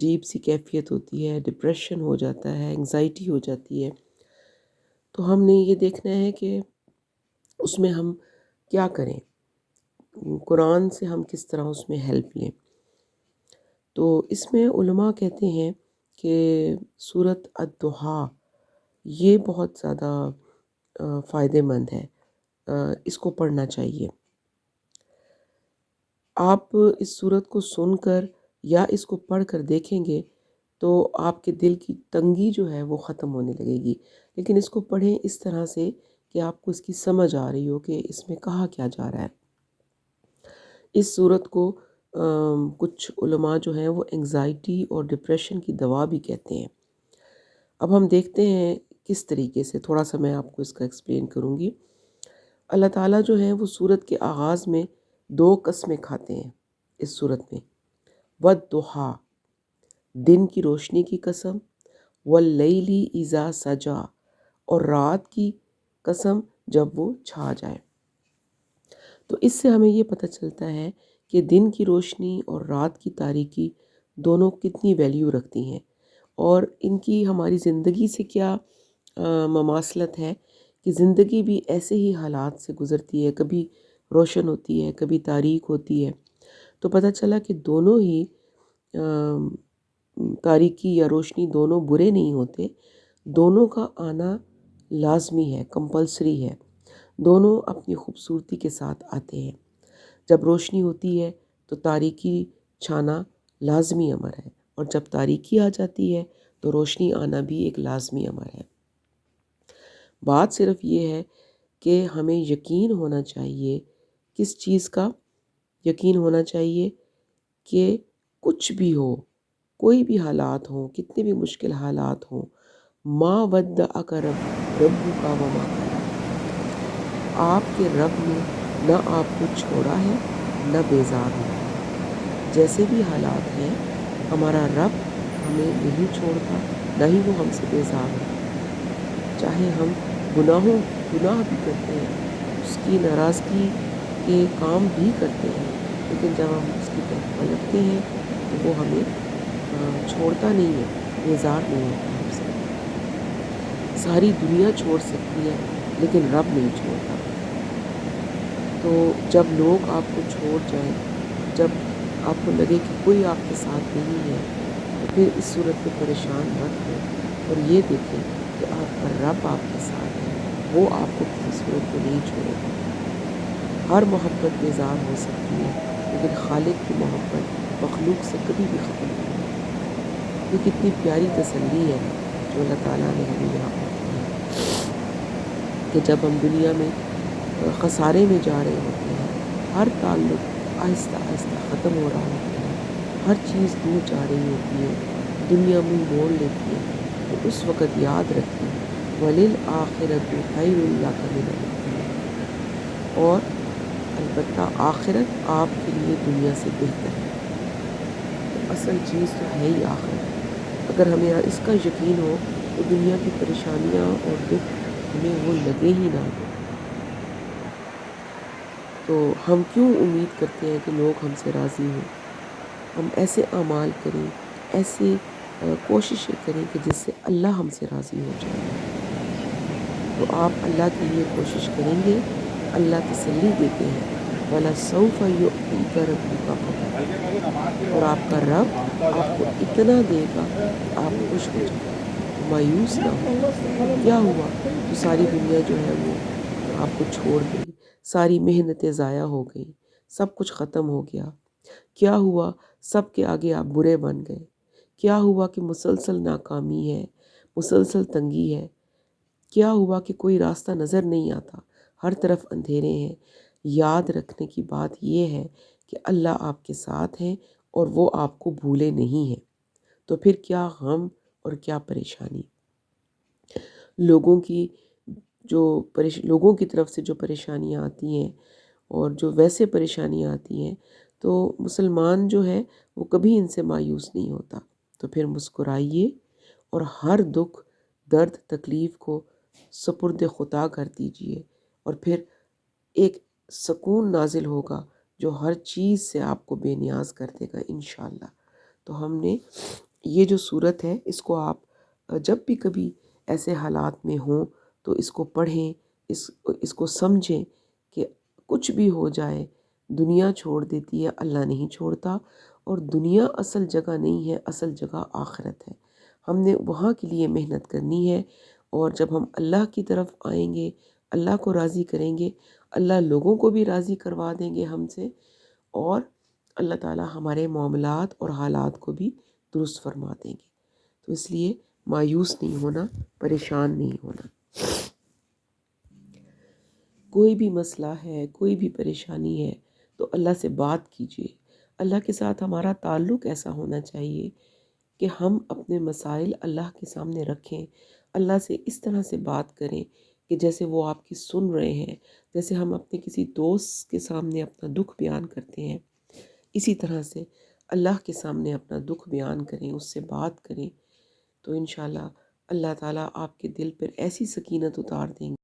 عجیب سی کیفیت ہوتی ہے، ڈپریشن ہو جاتا ہے، انگزائٹی ہو جاتی ہے، تو ہم نے یہ دیکھنا ہے کہ اس میں ہم کیا کریں، قرآن سے ہم کس طرح اس میں ہیلپ لیں۔ تو اس میں علماء کہتے ہیں کہ سورۃ الضحیٰ یہ بہت زیادہ فائدہ مند ہے، اس کو پڑھنا چاہیے۔ آپ اس سورت کو سن کر یا اس کو پڑھ کر دیکھیں گے تو آپ کے دل کی تنگی جو ہے وہ ختم ہونے لگے گی، لیکن اس کو پڑھیں اس طرح سے کہ آپ کو اس کی سمجھ آ رہی ہو کہ اس میں کہا کیا جا رہا ہے۔ اس صورت کو کچھ علماء جو ہیں وہ انگزائٹی اور ڈپریشن کی دوا بھی کہتے ہیں۔ اب ہم دیکھتے ہیں کس طریقے سے، تھوڑا سا میں آپ کو اس کا ایکسپلین کروں گی۔ اللہ تعالیٰ جو ہے وہ سورت کے آغاز میں 2 قسمیں کھاتے ہیں اس سورت میں، والضحیٰ دن کی روشنی کی قسم، واللیل اذا سجا اور رات کی قسم جب وہ چھا جائے۔ تو اس سے ہمیں یہ پتہ چلتا ہے کہ دن کی روشنی اور رات کی تاریکی دونوں کتنی ویلیو رکھتی ہیں، اور ان کی ہماری زندگی سے کیا مماثلت ہے کہ زندگی بھی ایسے ہی حالات سے گزرتی ہے، کبھی روشن ہوتی ہے، کبھی تاریک ہوتی ہے۔ تو پتہ چلا کہ دونوں ہی تاریکی یا روشنی دونوں برے نہیں ہوتے، دونوں کا آنا لازمی ہے، کمپلسری ہے، دونوں اپنی خوبصورتی کے ساتھ آتے ہیں۔ جب روشنی ہوتی ہے تو تاریکی چھانا لازمی امر ہے، اور جب تاریکی آ جاتی ہے تو روشنی آنا بھی ایک لازمی امر ہے۔ بات صرف یہ ہے کہ ہمیں یقین ہونا چاہیے، کس چیز کا یقین ہونا چاہیے؟ کہ کچھ بھی ہو، کوئی بھی حالات ہوں، کتنے بھی مشکل حالات ہوں، ما ودعک ربک وما قلی، آپ کے رب نے نہ آپ کو چھوڑا ہے نہ بیزار ہوا ہے۔ جیسے بھی حالات ہیں، ہمارا رب ہمیں نہیں چھوڑتا، نہ ہی وہ ہم سے بیزار ہوتا ہے۔ چاہے ہم گناہ بھی کرتے ہیں، اس کی ناراضگی کے کام بھی کرتے ہیں، لیکن جب ہم اس کی طرف پلٹتے ہیں تو وہ ہمیں چھوڑتا نہیں ہے، بیزار نہیں ہوتا ہم سے۔ ساری دنیا چھوڑ سکتی ہے لیکن رب نہیں چھوڑتا۔ تو جب لوگ آپ کو چھوڑ جائیں، جب آپ کو لگے کہ کوئی آپ کے ساتھ نہیں ہے، تو پھر اس صورت میں پریشان مت ہوں، اور یہ دیکھیں کہ آپ کا رب آپ کے ساتھ ہے، وہ آپ کو کسی صورت میں نہیں چھوڑے گا۔ ہر محبت بیزار ہو سکتی ہے، لیکن خالق کی محبت مخلوق سے کبھی بھی ختم نہیں ہوتی۔ یہ کتنی پیاری تسلی ہے جو اللہ تعالیٰ نے ہمیں یہاں پر دی ہے کہ جب ہم دنیا میں خسارے میں جا رہے ہوتے ہیں، ہر تعلق آہستہ آہستہ ختم ہو رہا ہوتا ہے، ہر چیز دور جا رہی ہوتی ہے، دنیا منہ موڑ لیتی ہے، تو اس وقت یاد رکھیں وَلِلْآخِرَةُ خَيْرٌ لَكَ مِنَ الْأُولَىٰ، اور البتہ آخرت آپ کے لیے دنیا سے بہتر ہے۔ تو اصل چیز تو ہے ہی آخرت۔ اگر ہمیں اس کا یقین ہو تو دنیا کی پریشانیاں اور دکھ ہمیں وہ لگے ہی نہ۔ تو ہم کیوں امید کرتے ہیں کہ لوگ ہم سے راضی ہوں؟ ہم ایسے اعمال کریں، ایسے کوششیں کریں کہ جس سے اللہ ہم سے راضی ہو جائے۔ تو آپ اللہ کے لیے کوشش کریں گے، اللہ تسلی دیتے ہیں وَلَسَوْفَ يُعْطِيكَ رَبُّكَ فَتَرْضَىٰ، اور آپ کا رب آپ کو اتنا دے گا کہ آپ خوش ہو جائیں، تو مایوس نہ ہوں۔ کیا ہوا تو ساری دنیا جو ہے وہ آپ کو چھوڑ گئی، ساری محنتیں ضائع ہو گئیں، سب کچھ ختم ہو گیا۔ کیا ہوا؟ سب کے آگے آپ برے بن گئے۔ کیا ہوا کہ مسلسل ناکامی ہے، مسلسل تنگی ہے۔ کیا ہوا کہ کوئی راستہ نظر نہیں آتا، ہر طرف اندھیرے ہیں۔ یاد رکھنے کی بات یہ ہے کہ اللہ آپ کے ساتھ ہیں اور وہ آپ کو بھولے نہیں ہیں۔ تو پھر کیا غم اور کیا پریشانی؟ لوگوں کی طرف سے جو پریشانیاں آتی ہیں اور جو ویسے پریشانیاں آتی ہیں، تو مسلمان جو ہے وہ کبھی ان سے مایوس نہیں ہوتا۔ تو پھر مسکرائیے اور ہر دکھ، درد، تکلیف کو سپرد خدا کر دیجئے، اور پھر ایک سکون نازل ہوگا جو ہر چیز سے آپ کو بے نیاز کر دے گا انشاءاللہ۔ تو ہم نے یہ جو صورت ہے اس کو آپ جب بھی کبھی ایسے حالات میں ہوں تو اس کو پڑھیں، اس کو سمجھیں کہ کچھ بھی ہو جائے دنیا چھوڑ دیتی ہے، اللہ نہیں چھوڑتا، اور دنیا اصل جگہ نہیں ہے، اصل جگہ آخرت ہے۔ ہم نے وہاں کے لیے محنت کرنی ہے، اور جب ہم اللہ کی طرف آئیں گے، اللہ کو راضی کریں گے، اللہ لوگوں کو بھی راضی کروا دیں گے ہم سے، اور اللہ تعالیٰ ہمارے معاملات اور حالات کو بھی درست فرما دیں گے۔ تو اس لیے مایوس نہیں ہونا، پریشان نہیں ہونا۔ کوئی بھی مسئلہ ہے، کوئی بھی پریشانی ہے تو اللہ سے بات کیجیے۔ اللہ کے ساتھ ہمارا تعلق ایسا ہونا چاہیے کہ ہم اپنے مسائل اللہ کے سامنے رکھیں، اللہ سے اس طرح سے بات کریں کہ جیسے وہ آپ کی سن رہے ہیں، جیسے ہم اپنے کسی دوست کے سامنے اپنا دکھ بیان کرتے ہیں، اسی طرح سے اللہ کے سامنے اپنا دکھ بیان کریں، اس سے بات کریں، تو انشاءاللہ اللہ تعالیٰ آپ کے دل پر ایسی سکینت اتار دیں گے